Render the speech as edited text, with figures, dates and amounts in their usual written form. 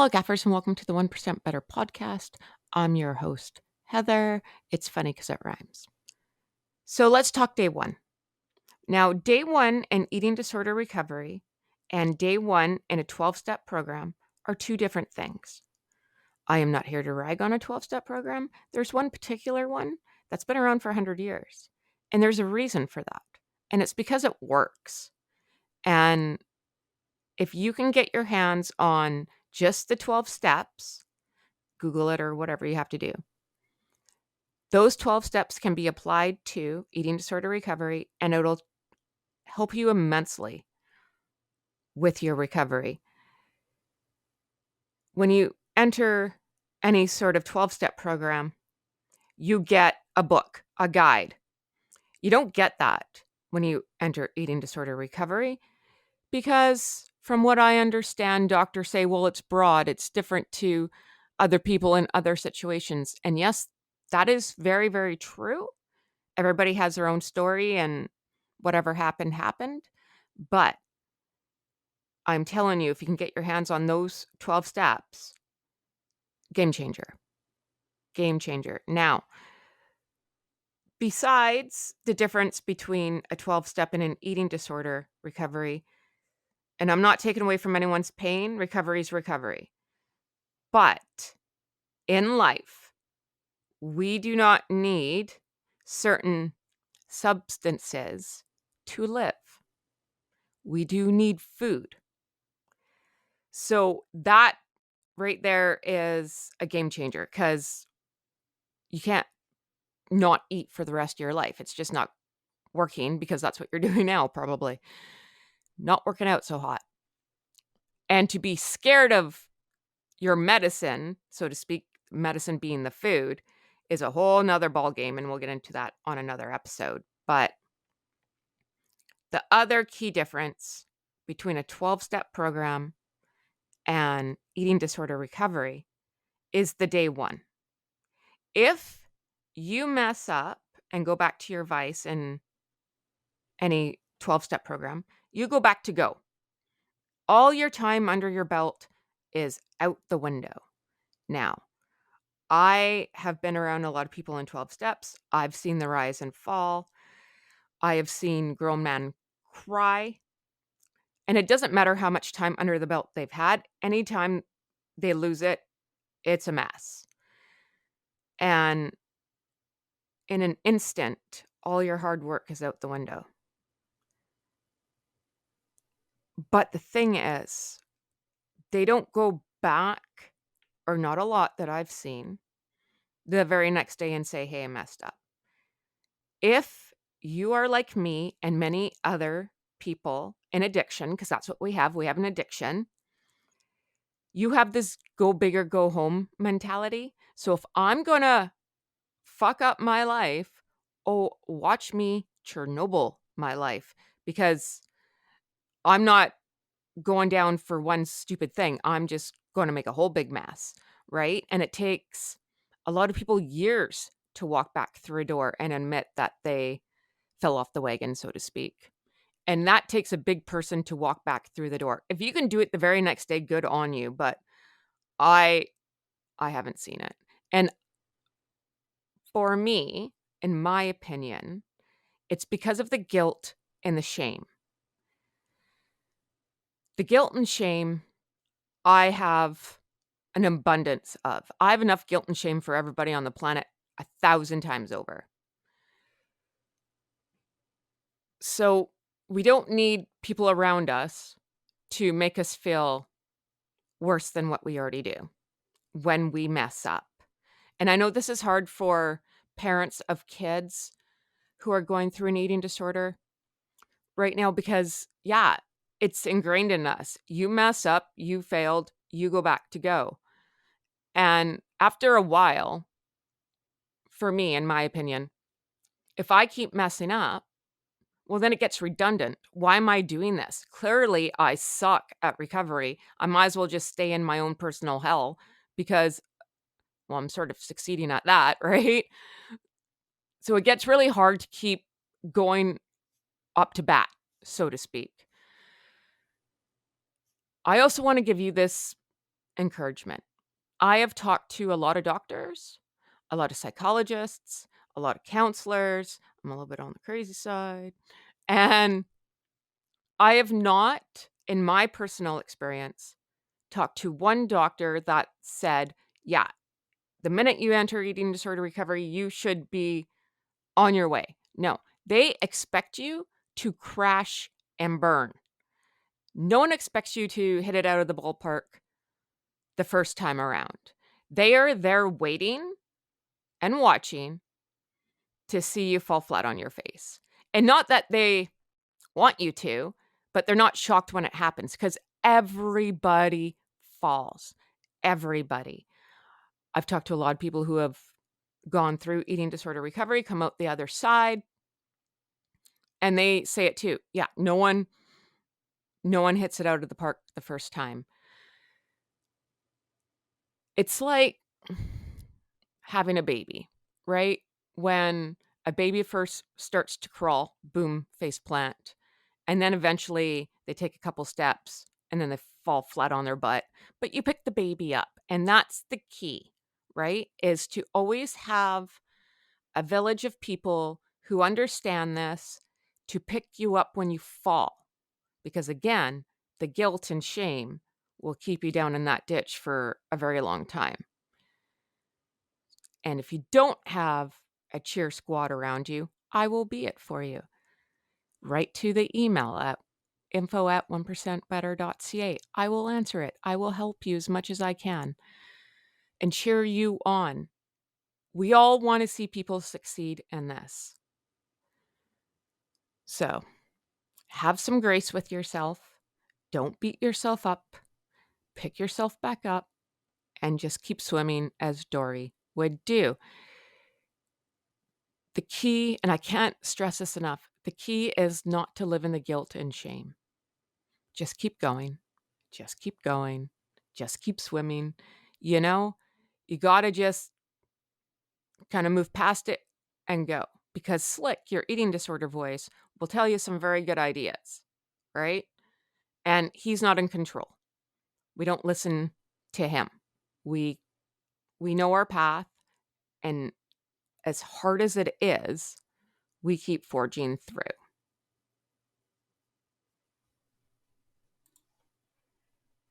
Hello, gaffers, and welcome to the 1% Better podcast. I'm your host, Heather. It's funny because it rhymes. So let's talk day one. Now, day one in eating disorder recovery and day one in a 12-step program are two different things. I am not here to rag on a 12-step program. There's one particular one that's been around for 100 years, and there's a reason for that, and it's because it works. And if you can get your hands on just the 12 steps, Google it or whatever you have to do. Those 12 steps can be applied to eating disorder recovery, and it'll help you immensely with your recovery. When you enter any sort of 12-step program, you get a book, a guide. You don't get that when you enter eating disorder recovery because, from what I understand, doctors say, well, it's broad, it's different to other people in other situations. And yes, that is very, very true. Everybody has their own story and whatever happened, happened. But I'm telling you, if you can get your hands on those 12 steps, game changer. Game changer. Now, besides the difference between a 12-step and an eating disorder recovery, and I'm not taking away from anyone's pain, recovery is recovery. But in life, we do not need certain substances to live. We do need food. So that right there is a game changer because you can't not eat for the rest of your life. It's just not working because that's what you're doing now, probably. Not working out so hot. And to be scared of your medicine, so to speak, medicine being the food, is a whole nother ball game, and we'll get into that on another episode. But the other key difference between a 12-step program and eating disorder recovery is the day one. If you mess up and go back to your vice in any 12-step program, you go back to go. All your time under your belt is out the window. Now, I have been around a lot of people in 12 steps. I've seen the rise and fall. I have seen grown men cry. And it doesn't matter how much time under the belt they've had. Anytime they lose it, it's a mess. And in an instant, all your hard work is out the window. But the thing is, they don't go back, or not a lot that I've seen, the very next day and say, hey, I messed up. If you are like me and many other people in addiction, because that's what we have an addiction, you have this go big or go home mentality. So if I'm going to fuck up my life, oh, watch me Chernobyl my life, because I'm not going down for one stupid thing. I'm just going to make a whole big mess, right? And it takes a lot of people years to walk back through a door and admit that they fell off the wagon, so to speak. And that takes a big person to walk back through the door. If you can do it the very next day, good on you. But I haven't seen it. And for me, in my opinion, it's because of the guilt and the shame. The guilt and shame, I have an abundance of. I have enough guilt and shame for everybody on the planet 1,000 times over. So we don't need people around us to make us feel worse than what we already do when we mess up. And I know this is hard for parents of kids who are going through an eating disorder right now because, yeah, it's ingrained in us. You mess up, you failed, you go back to go. And after a while, for me, in my opinion, if I keep messing up, well, then it gets redundant. Why am I doing this? Clearly, I suck at recovery. I might as well just stay in my own personal hell because, well, I'm sort of succeeding at that, right? So it gets really hard to keep going up to bat, so to speak. I also want to give you this encouragement. I have talked to a lot of doctors, a lot of psychologists, a lot of counselors. I'm a little bit on the crazy side. And I have not, in my personal experience, talked to one doctor that said, yeah, the minute you enter eating disorder recovery, you should be on your way. No, they expect you to crash and burn. No one expects you to hit it out of the ballpark the first time around. They are there waiting and watching to see you fall flat on your face. And not that they want you to, but they're not shocked when it happens because everybody falls. Everybody. I've talked to a lot of people who have gone through eating disorder recovery, come out the other side, and they say it too. Yeah, no one hits it out of the park the first time. It's like having a baby, right? When a baby first starts to crawl, boom, face plant. And then eventually they take a couple steps and then they fall flat on their butt. But you pick the baby up. And that's the key, right? Is to always have a village of people who understand this to pick you up when you fall. Because again, the guilt and shame will keep you down in that ditch for a very long time. And if you don't have a cheer squad around you, I will be it for you. Write to the email at info@1percentbetter.ca. I will answer it. I will help you as much as I can and cheer you on. We all want to see people succeed in this. So have some grace with yourself. Don't beat yourself up. Pick yourself back up and just keep swimming as Dory would do. The key, and I can't stress this enough, the key is not to live in the guilt and shame. Just keep going. Just keep going. Just keep swimming. You know, you got to just kind of move past it and go, because Slick, your eating disorder voice, will tell you some very good ideas, right? And he's not in control. We don't listen to him. We know our path, and as hard as it is, we keep forging through.